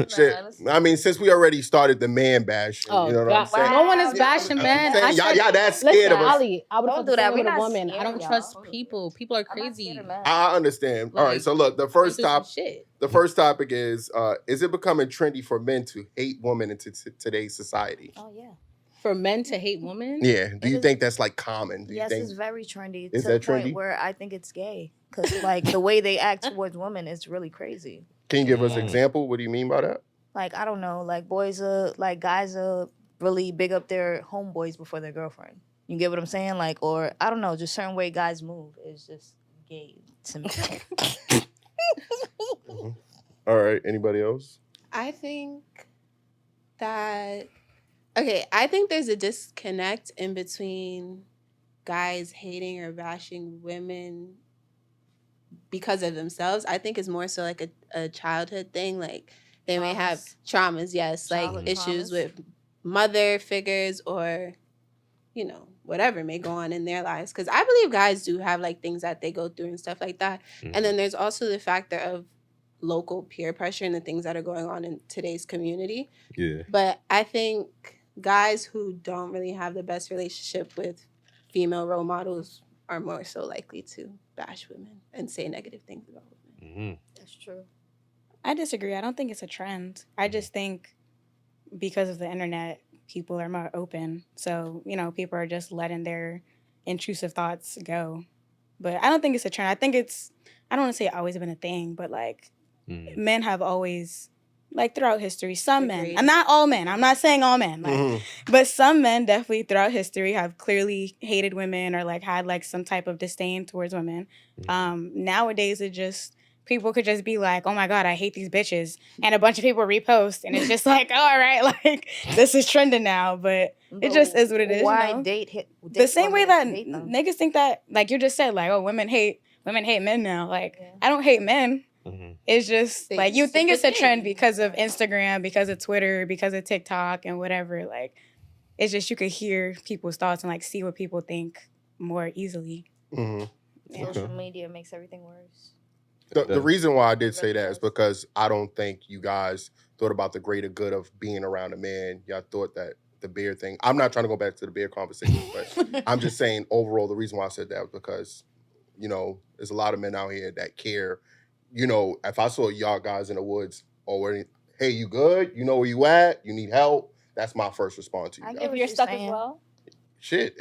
Shit. I mean, since we already started the man bashing, you know what I'm saying? No one is bashing men. Y'all that scared of us. Ali, I would Don't have do that. with We're a not woman. I scared, don't y'all. trust people. People are I'm not scared crazy. of men. I understand. All right, so look, the first topic is it becoming trendy for men to hate women in today's society? Oh yeah. For men to hate women? Yeah. Do you think that's like common? Do you Yes, think it's very trendy. Is to that the point trendy? where I think it's gay. Because like the way they act towards women is really crazy. Can you give us an example? What do you mean by that? Like, I don't know, like guys really big up their homeboys before their girlfriend. You get what I'm saying? Like, or I don't know, just certain way guys move is just gay to me. All right. Anybody else? I think that I think there's a disconnect in between guys hating or bashing women because of themselves. I think it's more so like a childhood thing. Like they may have traumas, yes, Childhood like issues traumas. with mother figures or, you know, whatever may go on in their lives. Because I believe guys do have like things that they go through and stuff like that. Mhm. And then there's also the factor of local peer pressure and the things that are going on in today's community. Yeah. But I think guys who don't really have the best relationship with female role models are more so likely to bash women and say negative things about women. Mm-hmm. That's true. I disagree. I don't think it's a trend. I just think because of the internet, people are more open. So, you know, people are just letting their intrusive thoughts go. But I don't think it's a trend. I think I don't want to say it's always been a thing, but like men have always, like throughout history, some men, and not all men, I'm not saying all men, like, but some men definitely throughout history have clearly hated women or like had like some type of disdain towards women. Nowadays, it just, people could just be like, oh my God, I hate these bitches. And a bunch of people repost. And it's just like, oh, all right, like, this is trending now. But it just is what it is. Why you know? date the same way that hate them? niggas think that, like you just said, like, oh, women hate men now. Like, I don't hate men. It's just, like, you think it's a trend because of Instagram, because of Twitter, because of TikTok and whatever. Like, it's just you could hear people's thoughts and, like, see what people think more easily. Social media makes everything worse. The reason why I did say that is because I don't think you guys thought about the greater good of being around a man. Y'all thought that the beer thing. I'm not trying to go back to the beer conversation, but I'm just saying overall the reason why I said that was because, you know, there's a lot of men out here that care. You know, if I saw y'all guys in the woods or hey, you good? You know where you at? You need help? That's my first response to you. If you're stuck as well. Shit.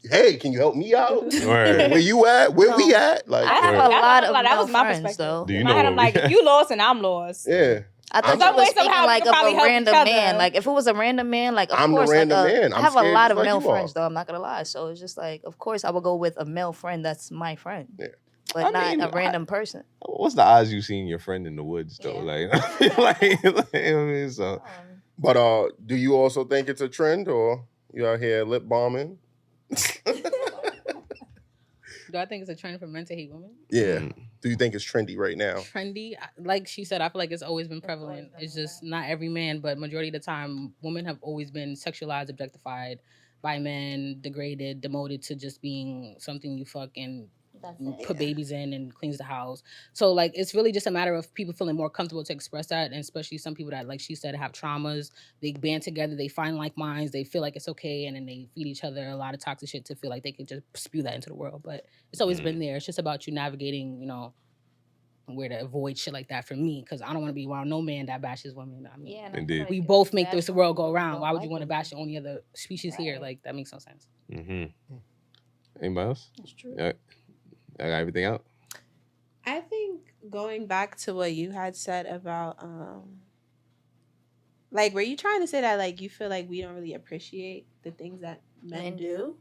Hey, can you help me out? Where you at? Where we at? Like, I have a lot of that was my friends, perspective. though. Do you In my know head, where I'm like, if you lost and I'm lost. Yeah. I thought Some you were way, speaking somehow, we like could of probably a help random each other. man. Like if it was a random man, like of I'm the course, random like man. I I'm have a scared lot just of like male you are. friends though. I'm not gonna lie. So it's just like, of course, I would go with a male friend that's my friend. Yeah. But I mean, not a random person. What's the odds you seeing your friend in the woods though? Like, like, you know what I mean? So, But do you also think it's a trend or you out here lip bombing? Do I think it's a trend for men to hate women? Yeah. Do you think it's trendy right now? Trendy, like she said, I feel like it's always been prevalent. It's just not every man, but majority of the time, women have always been sexualized, objectified by men, degraded, demoted to just being something you fuck and put babies in and cleans the house. So like it's really just a matter of people feeling more comfortable to express that, and especially some people that, like she said, have traumas. They band together, they find like minds, they feel like it's okay, and then they feed each other a lot of toxic shit to feel like they could just spew that into the world. But it's always been there. It's just about you navigating, you know, where to avoid shit like that for me, because I don't want to be around no man that bashes women. I mean, Indeed. we both make this world go round. Why would you want to bash the only other species here? Like that makes no sense. Anybody else? That's true. Yeah. I got everything out. I think going back to what you had said about, like, were you trying to say that, like, you feel like we don't really appreciate the things that men do?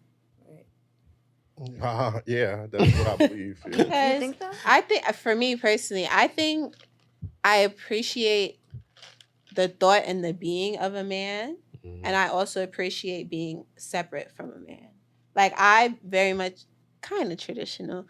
Yeah, that's what I believe. Yeah. Because You think that? I think, for me personally, I think I appreciate the thought and the being of a man, and I also appreciate being separate from a man. Like, I very much kind of traditional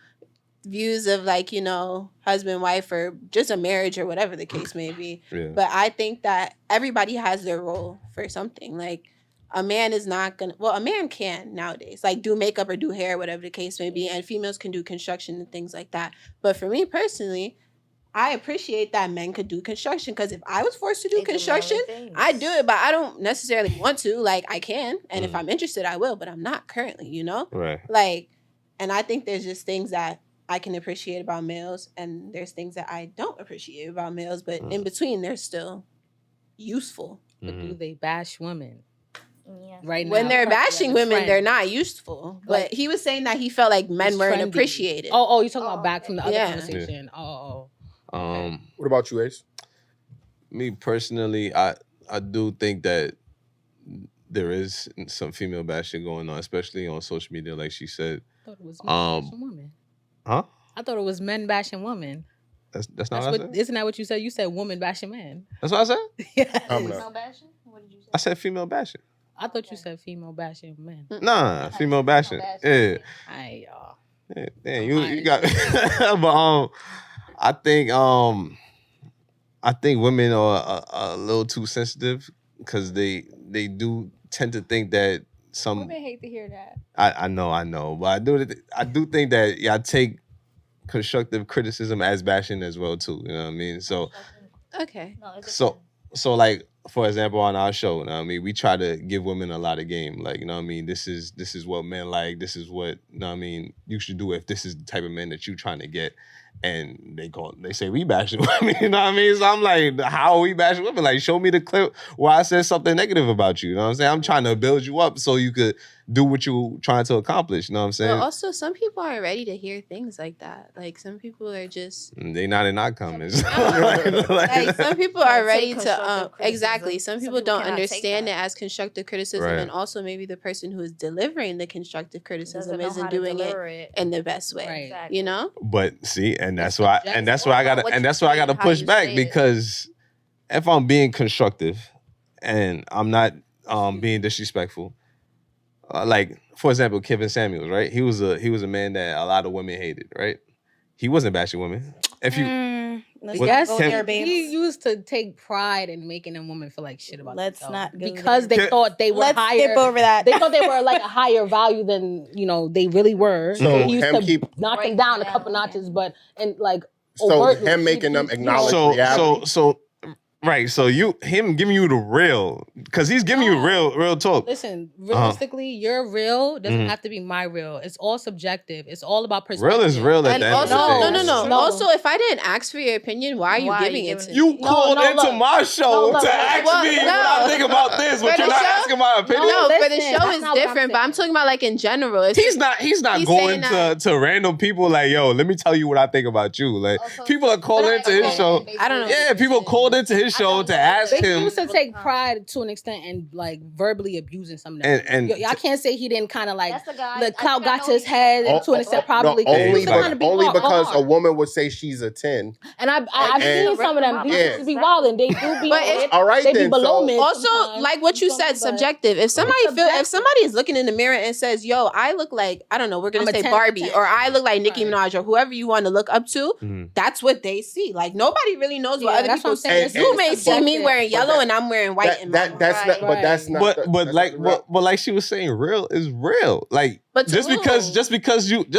views of, like, you know, husband, wife, or just a marriage or whatever the case may be. Yeah. But I think that everybody has their role for something. Like, a man is not gonna, well, a man can nowadays, like, do makeup or do hair, whatever the case may be, and females can do construction and things like that. But for me personally, I appreciate that men could do construction, because if I was forced to do They do construction, manly things. I'd do it, but I don't necessarily want to. Like, I can, and if I'm interested, I will, but I'm not currently, you know? Right. Like, and I think there's just things that I can appreciate about males, and there's things that I don't appreciate about males, but in between, they're still useful. But do they bash women? Yeah. Right now, When they're currently bashing as a women, trend. they're not useful. But Like, he was saying that he felt like men It's weren't trendy. appreciated. Oh, you're talking about Oh, back from the other yeah. conversation. Oh. What about you, Ace? Me personally, I do think that there is some female bashing going on, especially on social media, like she said. I thought it was men bashing women. Huh? I thought it was men bashing women. That's not That's what I what. said? Isn't that what you said? You said woman bashing men. That's what I said? Yes. I'm not. Female bashing? What did you say? I said female bashing. I thought you said female bashing men. Nah, female bashing. Yeah. Aye, y'all. Yeah, damn, you got but I think women are a little too sensitive because they do tend to think that some Women hate to hear that. I know, but I do think that I take constructive criticism as bashing as well too. You know what I mean? So Okay. No, it's so like for example on our show, you know what I mean, we try to give women a lot of game. Like, you know what I mean, this is what men like, this is what, you know what I mean, you should do if this is the type of men that you trying to get. And they say we bashing women, you know what I mean? So I'm like, how are we bashing women? Like, show me the clip where I said something negative about you. You know what I'm saying? I'm trying to build you up so you could do what you're trying to accomplish. You know what I'm saying? But also, some people aren't ready to hear things like that. Like, some people are just... They not in our comments. like, some people are Can't ready take to... constructive exactly. criticism. Some Some people people don't cannot take understand it that. as constructive criticism. Right. And also, maybe the person who is delivering the constructive criticism Doesn't know isn't how to doing deliver it it. in the best way. Right. Exactly. You know? But see, and that's It's why subjective. and that's why I gotta What and you that's why I say gotta and how push you back say it. because if I'm being constructive and I'm not being disrespectful, like for example, Kevin Samuels, right? He was a man that a lot of women hated, right? He wasn't bashing women. If you Let's What- not Yes, go Can- there, babes. he used to take pride in making them women feel like shit about Let's themselves not go because there. they thought they were Let's higher. skip over that. They thought they were like a higher value than they really were. So he used him to keep- knock them Break down a down, couple yeah. notches, but and like So overtly, him making them acknowledge so reality. right, so him giving you the real, because he's giving you real talk. Listen, realistically, your real doesn't Mhm. have to be my real. It's all subjective. It's all about perspective. Real is real at And the end also, of the day. no. No. Also, if I didn't ask for your opinion, why are you Why are giving you it to giving me? it You called no, into look. my show No, look, to look. ask Well, me no. what I think about this, but For you're the not show- asking my opinion. No, for the listen, show that's is not what I'm different, but I'm saying. talking about like in general. It's He's not he's going saying that- to random people like, yo, let me tell you what I think about you. Like, Also, people are calling but into I his don't show. know. I don't know. Yeah, people called into his show to ask They him. used to take pride to an extent and like verbally abusing some of them. And I can't say he didn't kind of like That's the guy. the I clout think I got know to his he's- head Oh, to an extent probably. No, Yeah, only he's like- trying to be only hard. because a woman would say she's a 10. And I've And- seen some of them. These Yeah. used to be wild and they do be. But it's- All right they be then, below so- mid Also, sometimes, like what you said, but- subjective. If somebody if somebody is looking in the mirror and says, "Yo, I look like I don't know," we're gonna I'm a say 10, Barbie, 10. or I look like Nicki Right. Minaj, or whoever you want to look up to. Mhm. That's what they see. Like nobody really knows what Yeah, other that's people what I'm see. saying. It's You may see me subjective. wearing But yellow that- and I'm wearing white. in my mind. That's not. But that's not. But that's like not the real- but like she was saying, real is real. Like But to just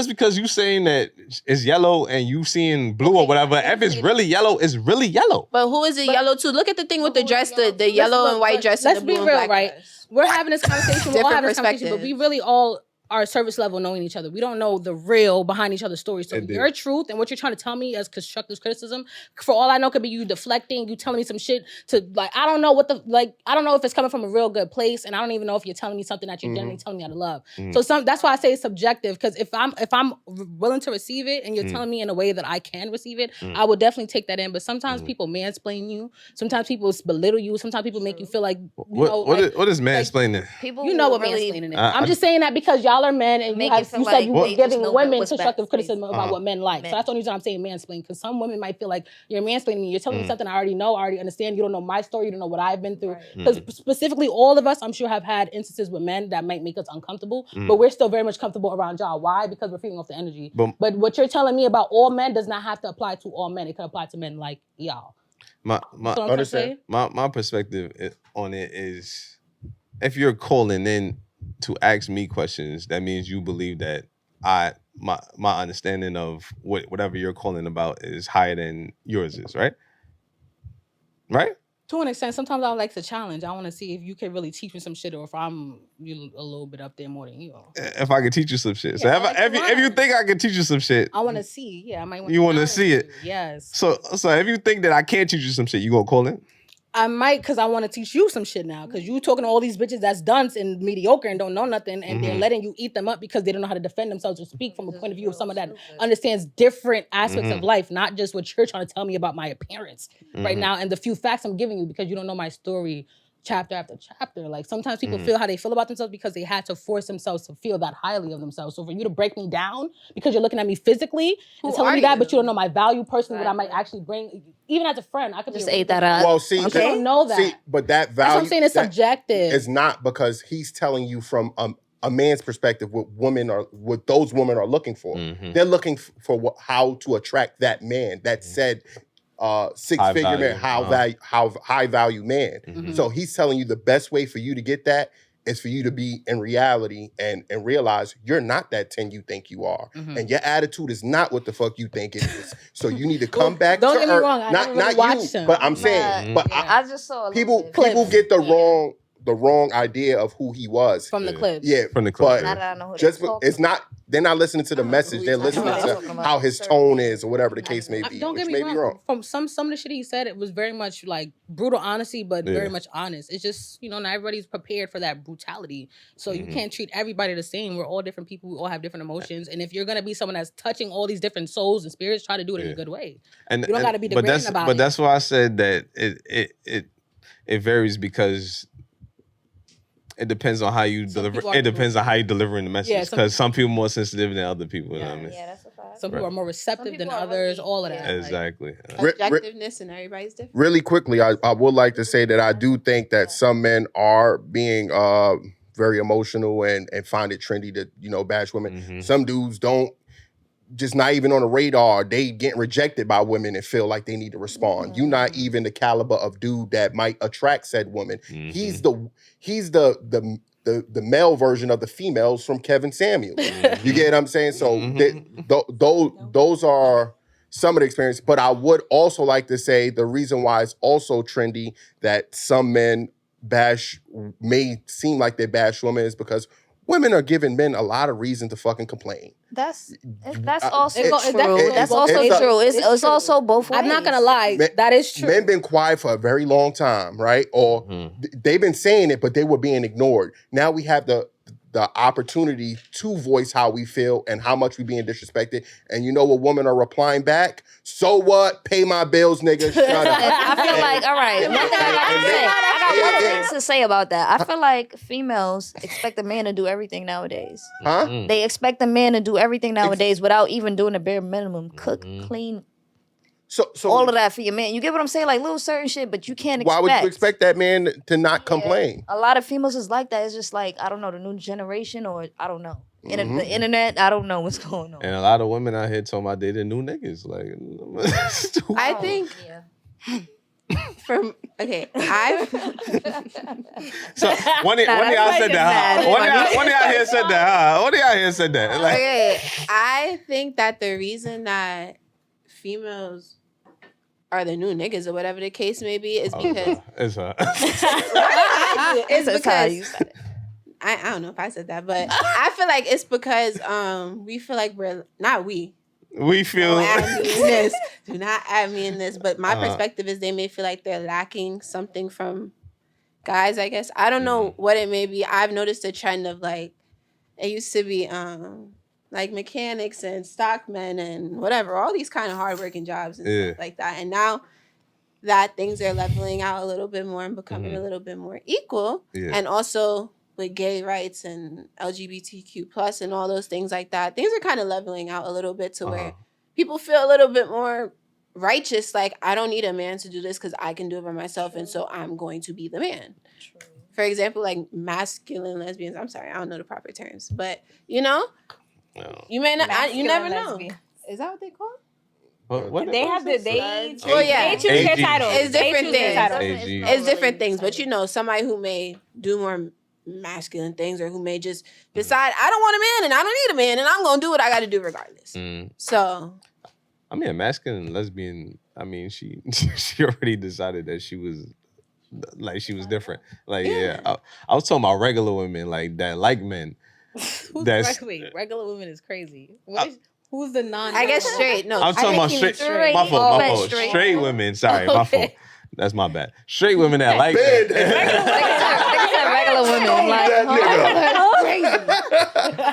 because you saying that it's yellow and you seeing blue or whatever, if it's really yellow, it's really yellow. But who is it yellow to? Look at the thing with the dress, the yellow and white dress, and Let's the be blue and real, black right? dress. We're having this conversation. We're all Different having this conversation, but we perspectives. really all are surface level knowing each other. We don't know the real behind each other's stories. So Indeed. your truth and what you're trying to tell me as constructive criticism, for all I know, could be you deflecting, you telling me some shit to like, I don't know I don't know if it's coming from a real good place, and I don't even know if you're telling me something that you're generally telling me out of love. So that's why I say it's subjective, because if I'm willing to receive it and you're telling me in a way that I can receive it, I will definitely take that in. But sometimes people mansplain you, sometimes people belittle you, sometimes people make you feel like What is mansplaining? People you know what really mansplaining is. I- I'm just saying that because y'all are men and Make you it feel said like you they were just giving know women what's constructive best, criticism about Uh-huh. what men like. So that's the only reason I'm saying mansplaining, because some women might feel like you're mansplaining me. You're telling me something I already know, I already understand. You don't know my story. You don't know what I've been through. Because specifically, all of us, I'm sure, have had instances with men that might make us uncomfortable, but we're still very much comfortable around y'all. Why? Because we're feeding off the energy. But- But what you're telling me about all men does not have to apply to all men. It could apply to men like y'all. My That's what I'm trying to Understand. say. my perspective on it is, if you're calling in to ask me questions, that means you believe that my understanding of whatever you're calling about is higher than yours is, right? Right? To an extent, sometimes I like to challenge. I want to see if you can really teach me some shit, or if I'm a little bit up there more than you. If I could teach you some shit. Yeah, So I like to if you learn. think I can teach you some shit, I want to see. Yeah, I might want. You wanna see it? Yes. so if you think that I can't teach you some shit, you gonna call in? I might, because I want to teach you some shit now. Because you talking to all these bitches that's dunce and mediocre and don't know nothing, and they're letting you eat them up because they don't know how to defend themselves or speak from a point of view of someone that understands different aspects of life, not just what you're trying to tell me about my appearance right now and the few facts I'm giving you because you don't know my story chapter after chapter. Like sometimes people feel how they feel about themselves because they had to force themselves to feel that highly of themselves. So for you to break me down because you're looking at me physically and telling me that, but you don't know my value personally, what I might actually bring, even as a friend, I could Just be ate that up. Well, see, You don't know that. See, but that value. That's what I'm saying. It's subjective. It's not, because he's telling you from a man's perspective what those women are looking for. They're looking for how to attract that man, that said six-figure man, how high value man. So he's telling you the best way for you to get that is for you to be in reality and realize you're not that 10 you think you are. And your attitude is not what the fuck you think it is. So you need to come back to earth. Don't get me wrong, I never really watched him. But I'm saying, I just saw people get the wrong idea of who he was from the clips. Yeah, from the clips. Now that I know who just they're talking it's not. They're not listening to the message. They're listening to how his tone is, or whatever the case may be. Don't get me wrong. From some of the shit he said, it was very much like brutal honesty, but very much honest. It's just, not everybody's prepared for that brutality. So you can't treat everybody the same. We're all different people. We all have different emotions. And if you're gonna be someone that's touching all these different souls and spirits, try to do it in a good way. And you don't got to be degrading about it. But that's why I said that it varies, because it depends on how you deliver. It depends on how you delivering the message. Because some people are more sensitive than other people. You know what I mean? Yeah, that's a fact. Some people are more receptive than others. All of that. Exactly. Objectiveness and everybody's different. Really quickly, I would like to say that I do think that some men are being very emotional and find it trendy to bash women. Some dudes don't. Just not even on the radar, they getting rejected by women and feel like they need to respond. You're not even the caliber of dude that might attract said woman. He's the male version of the females from Kevin Samuels. You get what I'm saying? So those are some of the experience. But I would also like to say the reason why it's also trendy that some men may seem like they bash women is because women are giving men a lot of reason to fucking complain. That's also true. That's also true. It's also both ways. I'm not gonna lie. That is true. Men been quiet for a very long time, right? Or they've been saying it, but they were being ignored. Now we have the opportunity to voice how we feel and how much we being disrespected. And you know what women are replying back? So what? Pay my bills, nigga. Shut up. I feel like, all right, one thing I got one thing to say about that. I feel like females expect a man to do everything nowadays. Huh? They expect a man to do everything nowadays without even doing a bare minimum. Cook, clean, so all of that for your man. You get what I'm saying? Like little certain shit, but you can't expect. Why would you expect that man to not complain? A lot of females is like that. It's just like, I don't know, the new generation, or I don't know. The internet, I don't know what's going on. And a lot of women out here talking about they the new niggas. Like, I think so one of y'all said that. One of y'all here said that. One of y'all here said that. Like, I think that the reason that females are the new niggas or whatever the case may be is because it's her. it's because I don't know if I said that, but I feel like it's because we feel like we're not we. We feel do not add me in this. But my perspective is they may feel like they're lacking something from guys, I guess. I don't know what it may be. I've noticed a trend of like it used to be like mechanics and stockmen and whatever, all these kind of hardworking jobs and stuff like that. And now that things are leveling out a little bit more and becoming a little bit more equal. Yeah. And also with gay rights and LGBTQ plus and all those things like that, things are kind of leveling out a little bit to where people feel a little bit more righteous. Like, I don't need a man to do this because I can do it by myself. And so I'm going to be the man. True. For example, like masculine lesbians. I'm sorry, I don't know the proper terms, but you know, you may not. You never know. Is that what they call it? What they have the they choose their title. It's different things. It's different things, but you know, somebody who may do more masculine things, or who may just decide I don't want a man and I don't need a man and I'm gonna do what I got to do regardless. So, I mean, a masculine lesbian. I mean, she she already decided that she was different. Like, I was talking about regular women like that, like men. Regular women is crazy. Who's the non? I guess straight. No, I'm talking about straight. My fault. My fault. Straight women. Sorry, my fault. That's my bad. Straight women that like men. Regular women. Like,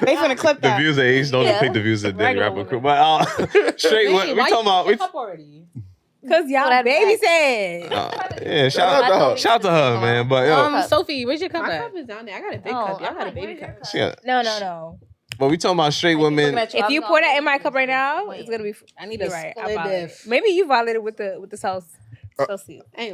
They finna clip The that. views of Ace don't depict the views of Dailyrapupcrew. But straight women. We talking about. Cause y'all babysit. Yeah, shout out to her, man. But Sophie, where's your cup my at? cup is down there. I got a big cup. Y'all got a baby cup. No. But we talking about straight women. If you pour that in my cup right now, it's gonna be. I need a right. split diff. Maybe you violated with the sauce. Celsius. Anyway,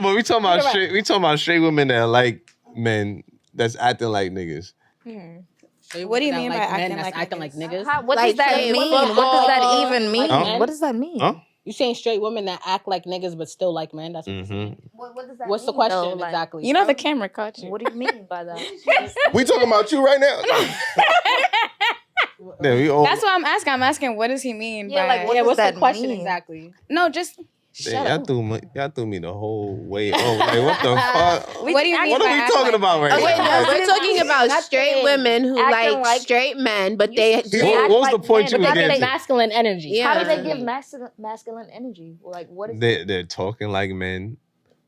but we talking about straight. We talking about straight women that like men that's acting like niggas. What do you mean by acting like niggas? niggas? what does that mean? What does that even mean? What does that mean? Huh? You saying straight women that act like niggas but still like men? That's what you're saying. What does that What's the mean, question though? Like, exactly? You know the camera caught you. what do you mean by that? We talking about you right now? Yeah, we all. That's what I'm asking. I'm asking, what does he mean? Yeah, by, like, what does what's that the question mean? exactly? No, just Y'all threw me the whole way. Oh, like what the fuck? what do you mean? What are we talking about right Wait, now? no, we're talking about straight women who acting like straight men, but they What was the point you was But getting that's to? masculine energy. Yeah. How do they give masculine energy? Like, what is They're talking like men.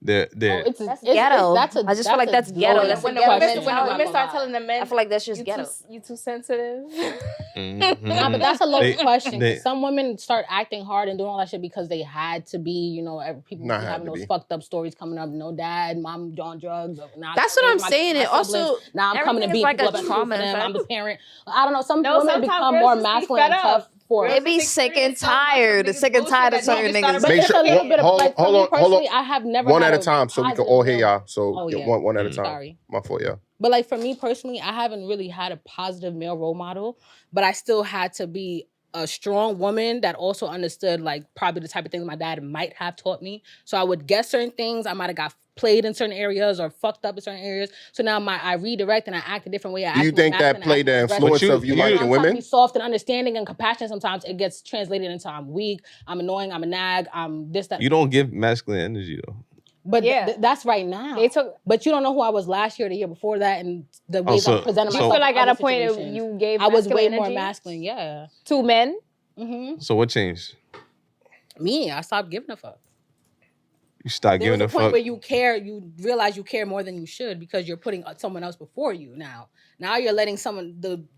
They're that's ghetto. I just feel like that's ghetto. That's when a the ghetto women, mentality. women start telling the men, I feel like that's just you ghetto. you too sensitive. Nah, but that's a loaded question. 'Cause they- some women start acting hard and doing all that shit because they had to be, people Not be had having to those be. fucked up stories coming up. No dad, mom on drugs. That's what I'm saying. It also now I'm coming to beat everything is like people a up at trauma for them. effect. I'm the parent. I don't know. Some No, women sometimes become girls more just be masculine fed and up. tough for They be sick and tired. Sick and tired of certain niggas. But Make it's sure- a little bit of hold- like, for hold me on, hold on. personally, I have never One had at a time, so we can all hear y'all. So Oh, yeah. one at a time. Sorry. My fault, yeah. But like for me personally, I haven't really had a positive male role model, but I still had to be a strong woman that also understood like probably the type of things my dad might have taught me. So I would guess certain things. I might have got played in certain areas or fucked up in certain areas. So now I redirect and I act a different way. Do you think that played the influence of you liking I'm trying to women? be soft and understanding and compassionate. Sometimes it gets translated into I'm weak, I'm annoying, I'm a nag, I'm this, that. You don't give masculine energy though. But Yeah. that's right now. They took. But you don't know who I was last year, the year before that, and the ways I presented You myself. feel like in at a other point situations. you gave. I was way masculine more energy masculine. Yeah. to men. So what changed? Me, I stopped giving a fuck. You start There was giving a a point fuck. where you care, you realize you care more than you should because you're putting someone else before you now. Now you're letting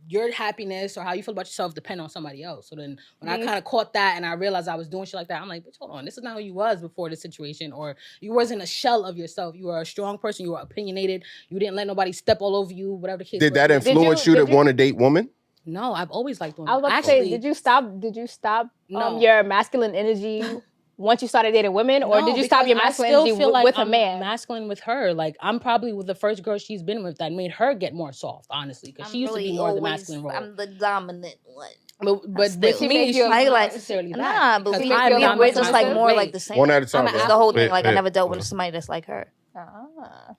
your happiness or how you feel about yourself depend on somebody else. So then when I kind of caught that and I realized I was doing shit like that, I'm like, bitch, hold on. This is not who you was before this situation, or you wasn't a shell of yourself. You were a strong person. You were opinionated. You didn't let nobody step all over you, whatever the case Did was. that influence you to want to date women? No, I've always liked women. I was about to say, did you stop No. your masculine energy once you started dating women, or No, did you stop your because I masculine still energy feel like with a I'm man? masculine with her. Like I'm probably with the first girl she's been with that made her get more soft, honestly, because she used to be more the masculine role. I'm the dominant one. But Still. with me, she's not like necessarily that. nah, but because we I'm not we're just like myself. more Wait. like the same. One at a time. I'm bro. an the whole thing. Like I Wait. never dealt with somebody that's like her.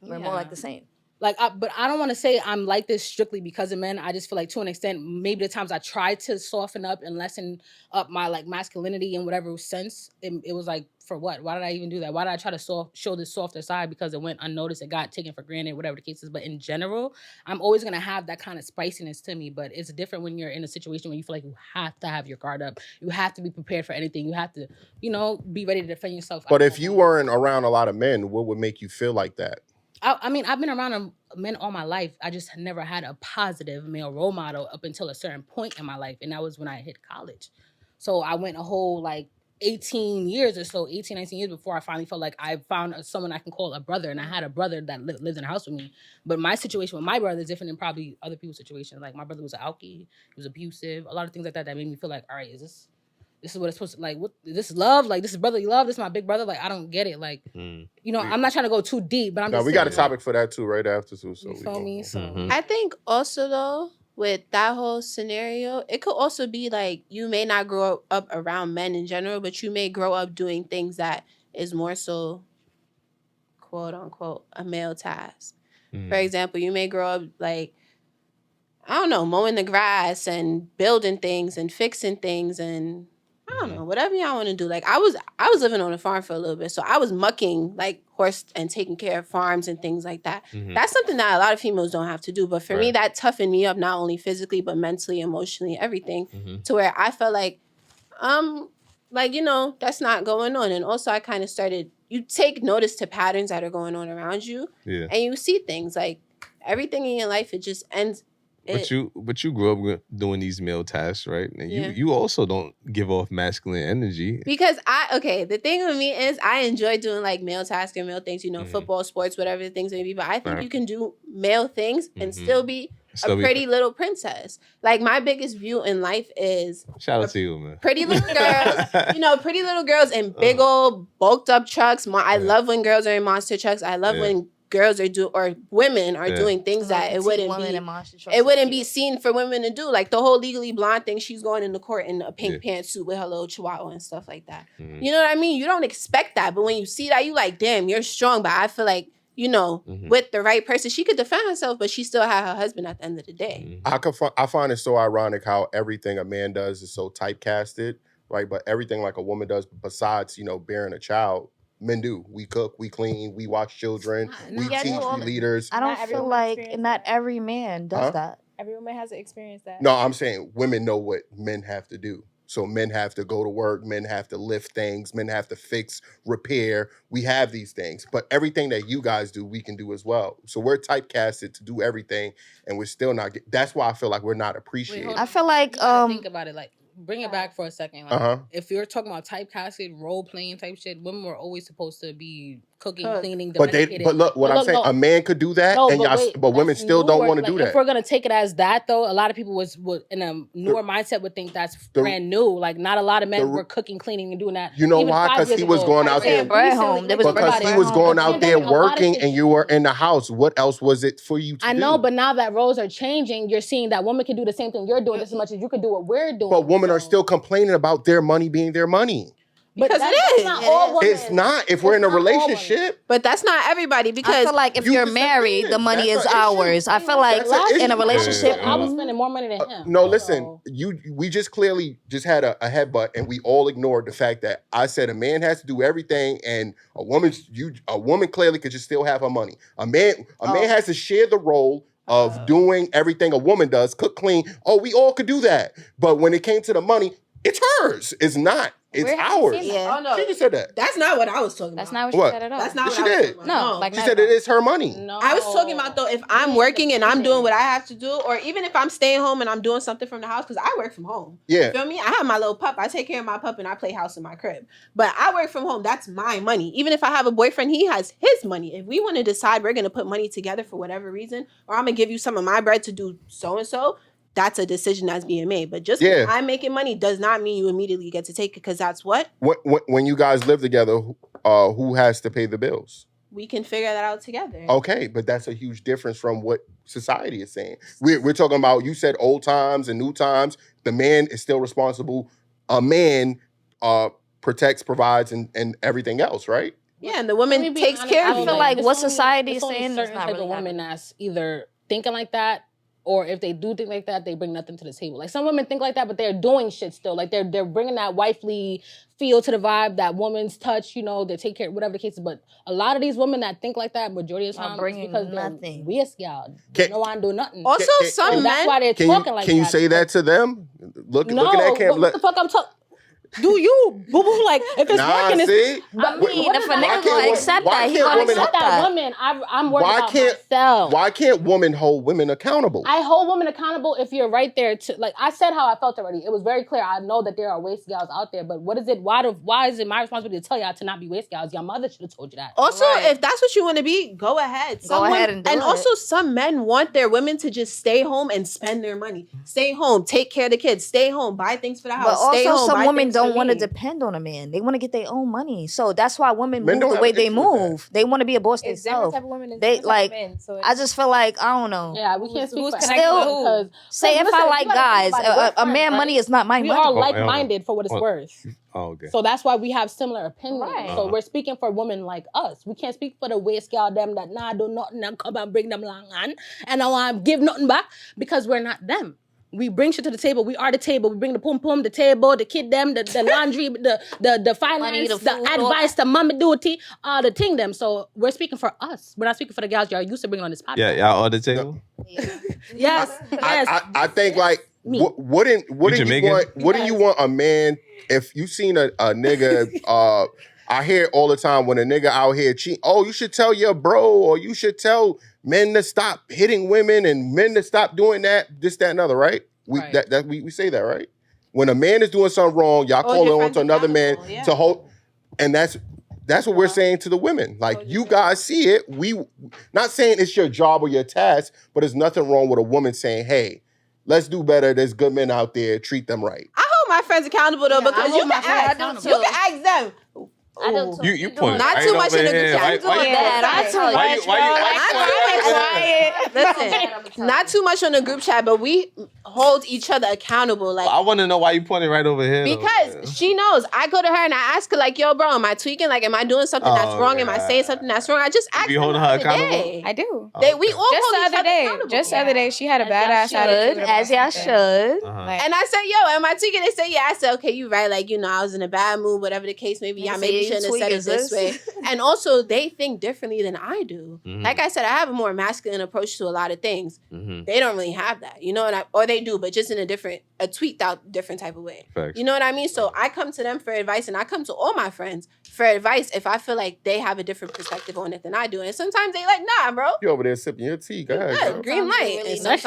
We're more Yeah. like the same. Like, but I don't want to say I'm like this strictly because of men. I just feel like to an extent, maybe the times I tried to soften up and lessen up my like masculinity in whatever sense, it was like, for what? Why did I even do that? Why did I try to show this softer side? Because it went unnoticed, it got taken for granted, whatever the case is. But in general, I'm always gonna have that kind of spiciness to me. But it's different when you're in a situation where you feel like you have to have your guard up. You have to be prepared for anything. You have to, be ready to defend yourself. But if you weren't around a lot of men, what would make you feel like that? I mean, I've been around men all my life. I just never had a positive male role model up until a certain point in my life. And that was when I hit college. So I went a whole 18 years or so, 18, 19 years before I finally felt like I found someone I can call a brother. And I had a brother that lived in the house with me. But my situation with my brother is different than probably other people's situation. Like my brother was an alkie, he was abusive, a lot of things like that made me feel like, all right, this is what it's supposed to, like, what, this is love? Like, this is brotherly love? This is my big brother? Like, I don't get it. Like, I'm not trying to go too deep, but I'm just we got a saying, topic for that too right after too. So you feel me? So I think also though, with that whole scenario, it could also be like you may not grow up around men in general, but you may grow up doing things that is more so quote unquote a male task. Mm. For example, you may grow up like, I don't know, mowing the grass and building things and fixing things and I don't know, whatever y'all want to do. Like I was living on a farm for a little bit, so I was mucking like horse and taking care of farms and things like that. That's something that a lot of females don't have to do. But for me, that toughened me up not only physically but mentally, emotionally, everything. To where I felt like, that's not going on. And also, I kind of started. You take notice to patterns that are going on around you, and you see things like everything in your life. It just ends. But you grew up doing these male tasks, right? And you also don't give off masculine energy. Because the thing with me is I enjoy doing like male tasks and male things, football, sports, whatever the things may be. But I think you can do male things and still be a pretty little princess. Like my biggest view in life is shout out to you, man. Pretty little girls, pretty little girls in big old bulked up trucks. I love when girls are in monster trucks. I love when girls are women are doing things that it wouldn't be seen for women to do. Like the whole Legally Blonde thing, she's going in the court in a pink pantsuit with her little chihuahua and stuff like that. You know what I mean? You don't expect that, but when you see that, you like, damn, you're strong. But I feel like, with the right person, she could defend herself, but she still had her husband at the end of the day. I find it so ironic how everything a man does is so typecasted, right? But everything like a woman does, besides, bearing a child, men do. We cook, we clean, we watch children, we teach, we leaders. I don't feel like not every man does that. Every woman has to experience that. No, I'm saying women know what men have to do. So men have to go to work, men have to lift things, men have to fix, repair. We have these things. But everything that you guys do, we can do as well. So we're typecasted to do everything, and we're still not that's why I feel like we're not appreciated. I feel like think about it, like bring it back for a second. Like, if you're talking about typecasted role playing type shit, women were always supposed to be cooking, cleaning, domesticated. But look, I'm saying, a man could do that, but women still don't want to do that. If we're gonna take it as that, though, a lot of people would in a newer mindset would think that's brand new. Like, not a lot of men were cooking, cleaning, and doing that. You know why? Because he was going out there. Because he was going out there working, and you were in the house. What else was it for you to do? I know, but now that roles are changing, you're seeing that women can do the same thing you're doing just as much as you can do what we're doing. But women are still complaining about their money being their money. Because it is. Not all women. It's not if we're in a relationship. But that's not everybody. Because I feel like if you're married, the money is ours. I feel like in a relationship, I was spending more money than him. No, listen, we just clearly just had a headbutt, and we all ignored the fact that I said a man has to do everything, and a woman clearly could just still have her money. A man has to share the role of doing everything a woman does, cook, clean. Oh, we all could do that. But when it came to the money, it's hers. It's not. It's ours. Oh, no. She just said that. That's not what I was talking about. That's not what she said at all. That's not she what I was did. talking about. No, like she said it is her money. No. I was talking about, though, if I'm working and I'm doing what I have to do, or even if I'm staying home and I'm doing something from the house, because I work from home. Yeah. You feel me? I have my little pup. I take care of my pup and I play house in my crib. But I work from home. That's my money. Even if I have a boyfriend, he has his money. If we want to decide we're going to put money together for whatever reason, or I'm going to give you some of my bread to do so-and-so, that's a decision that's being made. But just because I'm making money does not mean you immediately get to take it, because that's what? When you guys live together, who has to pay the bills? We can figure that out together. Okay, but that's a huge difference from what society is saying. We're talking about, you said old times and new times. The man is still responsible. A man protects, provides, and everything else, right? Yeah, and the woman takes care of you. I feel like what society is saying saying is is not not really women that's either thinking like that, or if they do think like that, they bring nothing to the table. Like, some women think like that, but they're doing shit still. Like, they're bringing that wifely feel to the vibe, that woman's touch, they take care, whatever the case is. But a lot of these women that think like that, majority of the time, it's because they're weird, y'all. They don't want to do nothing. Also, some men... That's why they're talking like that. Can you say that to them? Look at that camera. What the fuck I'm talking... Do you, boo boo? Like, if it's working, see? I mean, if a nigga gonna accept that, he gonna accept that. Women, I'm worried about myself. Why can't women hold women accountable? I hold women accountable if you're right there to, like, I said how I felt already. It was very clear. I know that there are waste gals out there, but what is it? Why is it my responsibility to tell y'all to not be waste gals? Your mother should have told you that. Also, if that's what you want to be, go ahead. Go ahead and do it. And also, some men want their women to just stay home and spend their money. Stay home, take care of the kids, stay home, buy things for the house. But stay also, home, some women don't want to depend on a man. They want to get their own money. So that's why women move the way they move. They want to be a boss themselves. They like. I just feel like, I don't know. Yeah, we can't speak for still. Say if I like guys, a man money is not my money. We are like-minded for what it's worth. Oh, okay. So that's why we have similar opinions. Right. So we're speaking for women like us. We can't speak for the waste girl them that do nothing and come and bring them long on and I want to give nothing back because we're not them. We bring shit to the table. We are the table. We bring the pum pum, the table, the kid them, the laundry, the finance, Money, the the food, advice, the mommy duty, the thing them. So we're speaking for us. We're not speaking for the gals y'all used to bring on this podcast. Yeah, y'all on the table. Yes. Yes. I think like wouldn't you want a man if you seen a nigga I hear all the time when a nigga out here cheat, oh, you should tell your bro, or you should tell men to stop hitting women and men to stop doing that, this, that, and other, right? We say that, right? When a man is doing something wrong, y'all call on to another man to hold, and that's what we're saying to the women. Like, you guys see it. We not saying it's your job or your task, but there's nothing wrong with a woman saying, hey, let's do better. There's good men out there. Treat them right. I hold my friends accountable though, because you can ask them. I don't too. You point not right too much over in the here. group chat. Listen, not too much on the group chat, but we hold each other accountable. Like, I want to know why you pointing right over here. Because she knows. I go to her and I ask her, like, yo, bro, am I tweaking? Like, am I doing something that's wrong? Am I saying something that's wrong? I just ask her. Holding her accountable? I do. We all hold each other accountable. Just the other day, she had a badass attitude. As y'all should. And I said, yo, am I tweaking? They say, yeah. I said, okay, you right. Like, you know, I was in a bad mood, whatever the case may be. I maybe shouldn't have said it this way. And also, they think differently than I do. Like I said, I have a more masculine approach to a lot of things. They don't really have that, you know, or they do, but just in a tweaked out different type of way. Facts. You know what I mean? So I come to them for advice, and I come to all my friends for advice if I feel like they have a different perspective on it than I do. And sometimes they like, nah, bro. You over there sipping your tea. Go ahead. Green light. Really and sometimes